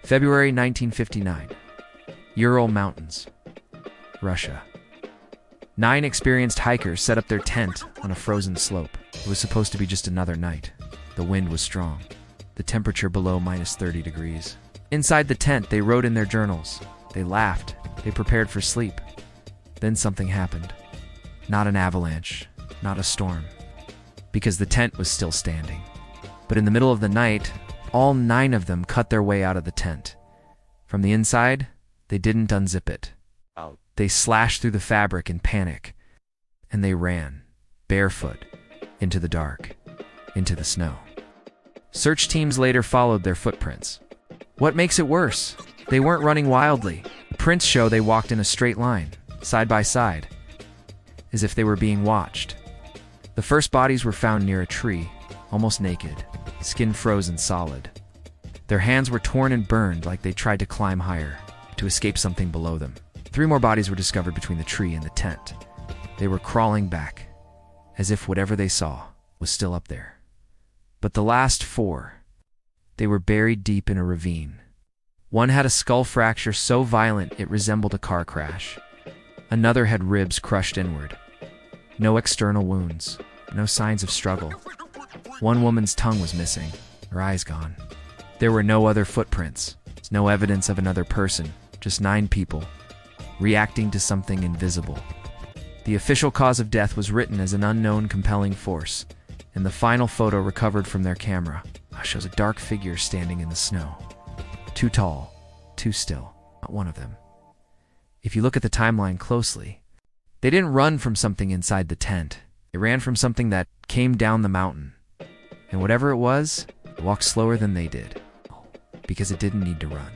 February 1959. Ural Mountains, Russia. 9 experienced hikers set up their tent on a frozen slope. It was supposed to be just another night. The wind was strong, the temperature below -30 degrees. Inside the tent, they wrote in their journals. They laughed. They prepared for sleep. Then something happened. Not an avalanche, not a storm, because the tent was still standing. But in the middle of the night, all 9 of them cut their way out of the tent. From the inside, they didn't unzip it. They slashed through the fabric in panic, and they ran, barefoot, into the dark, into the snow. Search teams later followed their footprints. What makes it worse? They weren't running wildly. The prints show they walked in a straight line, side by side, as if they were being watched. The first bodies were found near a tree, almost naked, skin frozen solid. Their hands were torn and burned like they tried to climb higher, to escape something below them. 3 more bodies were discovered between the tree and the tent. They were crawling back, as if whatever they saw was still up there. But the last 4, they were buried deep in a ravine. One had a skull fracture so violent it resembled a car crash. Another had ribs crushed inward. No external wounds, no signs of struggle. One woman's tongue was missing, her eyes gone. There were no other footprints, no evidence of another person, just 9 people, reacting to something invisible. The official cause of death was written as an unknown compelling force, and the final photo recovered from their camera shows a dark figure standing in the snow. Too tall, too still, not one of them. If you look at the timeline closely, they didn't run from something inside the tent. They ran from something that came down the mountain. And whatever it was, it walked slower than they did, because it didn't need to run.